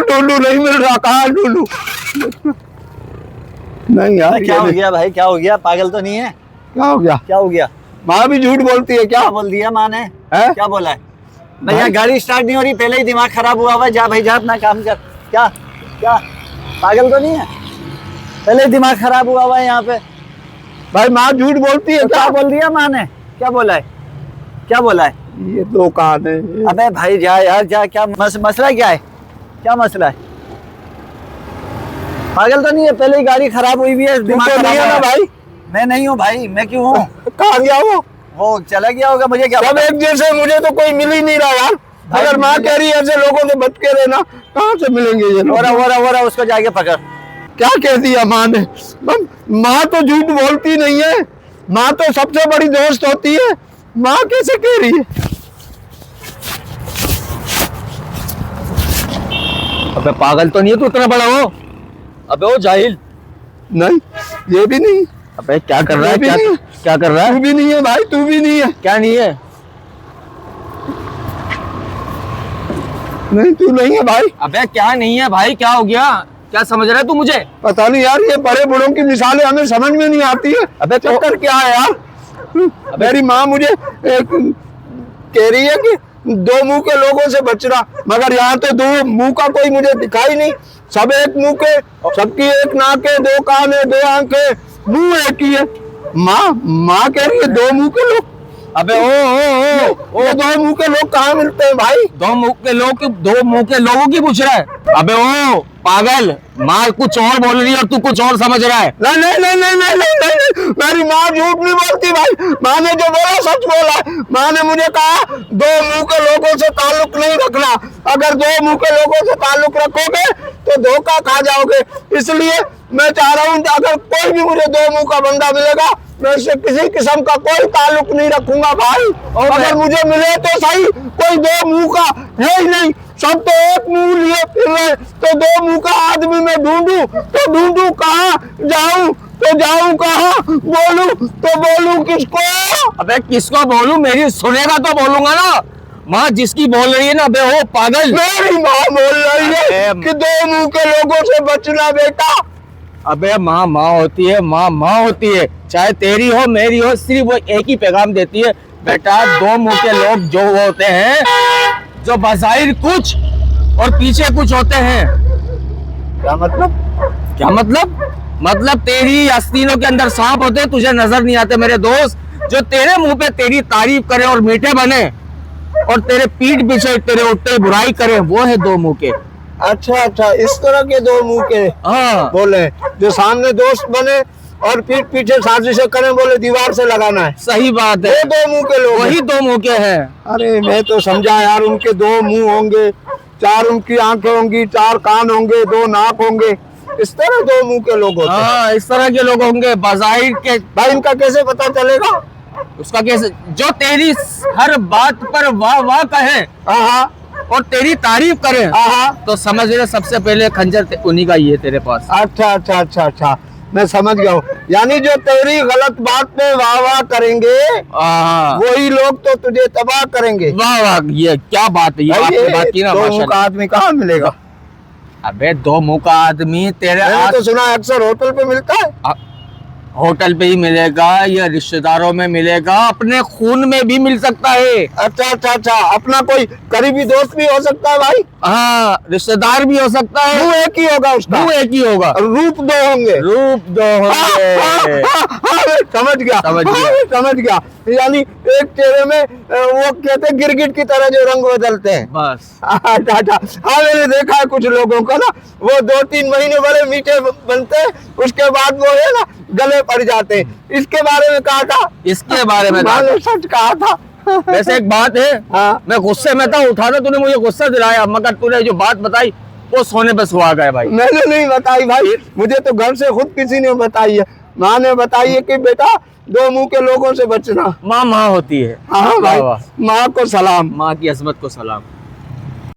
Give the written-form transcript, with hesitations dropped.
ढूंढू, नहीं मिल रहा, कहाँ ढूंढू? नहीं यार, क्या हो गया भाई, क्या हो गया? पागल तो नहीं है? क्या हो गया? क्या हो गया? माँ भी झूठ बोलती है क्या? क्या बोल दिया माँ ने? है? क्या बोला है? भैया गाड़ी स्टार्ट नहीं हो रही, पहले ही दिमाग खराब हुआ हुआ है। जा भाई जा, अपना काम कर। क्या क्या पागल तो नहीं है? पहले ही दिमाग खराब हुआ हुआ है यहाँ पे। भाई माँ झूठ बोलती है तो क्या? क्या बोल दिया माँ ने? क्या बोला है? क्या बोला है? ये दुकान है। अबे भाई जा यार जा, क्या मसला क्या है? क्या मसला है? पागल तो नहीं है? पहले ही गाड़ी खराब हुई हुई है, दिमाग तो खराब नहीं है ना है। भाई? मैं नहीं हूँ भाई, मैं क्यों हूँ? कहाँ गया वो चला गया होगा, मुझे क्या सब पता? एक जैसे, मुझे तो कोई मिल ही नहीं रहा यार। भाई, अगर माँ कह रही है ऐसे लोगों से बच के रहना, कहाँ से मिलेंगे ये लोग? हो रहा उसको जाके पकड़। क्या कह दिया माँ ने? माँ तो झूठ बोलती नहीं है, माँ तो सबसे बड़ी दोस्त होती है। माँ कैसे कह रही है? अबे पागल तो नहीं है तू इतना बड़ा हो? अबे ओ जाहिल। नहीं, ये भी नहीं। अबे क्या कर रहा है? ये भी क्या नहीं। क्या कर रहा तू है? भी नहीं है भाई, तू भी नहीं है। क्या नहीं है? नहीं, तू नहीं है भाई। अबे क्या नहीं है भाई? क्या हो गया? क्या समझ रहा है तू मुझे? पता नहीं यार, ये बड़े बूढ़ों की मिसालें हमें समझ में नहीं आती है। अबे तो- चक्कर क्या है यार? मेरी माँ मुझे कह रही है कि दो मुंह के लोगों से बचना, मगर यहाँ तो दो मुंह का कोई मुझे दिखाई नहीं। सब एक मुंह के, सबकी एक नाक है, दो कान है, दो आंखें, मुंह एक ही है। माँ कह रही है दो मुंह के लोग। अबे ओ ये दो मुंह के लोग कहाँ मिलते हैं भाई? दो मुंह के लोगों की पूछ रहा है? अबे ओ पागल, माँ कुछ और बोल रही है और तू कुछ और समझ रहा है। नहीं नहीं नहीं नहीं नहीं नहीं नहीं, मेरी माँ झूठ नहीं बोलती भाई। माँ ने जो बोला सच बोला। माँ ने मुझे कहा दो मुंह के लोगों से ताल्लुक नहीं रखना, अगर दो मुंह के लोगों से ताल्लुक रखोगे तो धोखा खा जाओगे। इसलिए मैं चाह रहा हूँ अगर कोई भी मुझे दो मुंह का बंदा मिलेगा, मैं उससे किसी किस्म का कोई ताल्लुक नहीं रखूंगा भाई। और अगर मुझे मिले तो सही, कोई दो मुंह का है ही नहीं, सब तो एक मुंह लिए फिर रहे। तो दो मुंह का आदमी मैं ढूंढूं तो ढूंढूं कहाँ, जाऊं तो जाऊं कहाँ, बोलूं तो बोलूं किसको? अबे किसको बोलूं? मेरी सुनेगा तो बोलूंगा ना। माँ जिसकी बोल रही है ना, अबे ओ पागल। मेरी माँ बोल रही है कि दो मुंह के लोगों से बचना बेटा। अबे माँ माँ होती है, माँ होती है, चाहे तेरी हो मेरी हो, सिर्फ वो एक ही पैगाम देती है बेटा। दो मुंह के लोग जो होते हैं, जो बज़ाहिर कुछ और पीछे कुछ होते हैं। क्या मतलब? क्या मतलब तेरी आस्तीनों के अंदर सांप होते हैं, तुझे नजर नहीं आते मेरे दोस्त। जो तेरे मुंह पे तेरी तारीफ करे और मीठे बने, और तेरे पीठ पीछे तेरे उल्टे बुराई करे, वो है दो मुंह के। अच्छा अच्छा, इस तरह के दो मुंह के हाँ बोले, जो सामने दोस्त बने और पीठ पीछे साजिशें करें, बोले दीवार से लगाना है। सही बात है, ये दो मुंह के लोग वही हैं। दो मुंह के हैं। अरे मैं तो समझा यार, उनके दो मुंह होंगे, चार उनकी आंखें होंगी, चार कान होंगे, दो नाक होंगे, इस तरह दो मुंह के लोग होते हैं। हाँ इस तरह के लोग होंगे बज़ाहिर के। भाई इनका कैसे पता चलेगा? उसका कैसे? जो तेरी हर बात पर वाह वाह कहे हाँ और तेरी तारीफ करे, हाँ। तो समझ ले सबसे पहले खंजर उन्हीं का ही है तेरे पास। अच्छा अच्छा अच्छा अच्छा, मैं समझ गया हूँ। यानी जो तेरी गलत बात पे वाह वाह करेंगे, हाँ वही लोग तो तुझे तबाह करेंगे। वाह वाह, ये क्या बात है? ये भाई, आपने बात की ना दो मुंह माशाल्लाह। का आदमी कहाँ मिलेगा? अबे दो मुंह का आदमी तेरे मैंने तो सुना है अक्सर होटल पे मिलता है। होटल पे ही मिलेगा या रिश्तेदारों में मिलेगा, अपने खून में भी मिल सकता है। अच्छा अच्छा अच्छा, अपना कोई करीबी दोस्त भी हो सकता है भाई। हाँ रिश्तेदार भी हो सकता है। मुंह एक ही होगा उसका, मुंह एक ही होगा, रूप दो होंगे। रूप दो होंगे। समझ गया समझ गया। यानी एक चेहरे में वो कहते हैं गिरगिट की तरह जो रंग बदलते हैं। बस अच्छा अच्छा, हाँ मैंने देखा है कुछ लोगों का ना, वो 2-3 महीने बड़े मीठे बनते हैं, उसके बाद वो है ना गले पड़ जाते हैं। इसके बारे में कहा था? इसके बारे में मैंने सच कहा था। वैसे एक बात है, हाँ। मैं गुस्से में था, उठाना तूने मुझे गुस्सा दिलाया, मगर तूने जो बात बताई वो सोने पे सुहा गया भाई। मैंने नहीं बताई भाई, मुझे तो घर से खुद किसी ने बताई है। माँ ने बताई है कि बेटा दो मुंह के लोगों से बचना। माँ होती है। हाँ भाई, वाह, वाह। माँ को सलाम। माँ की अजमत को सलाम।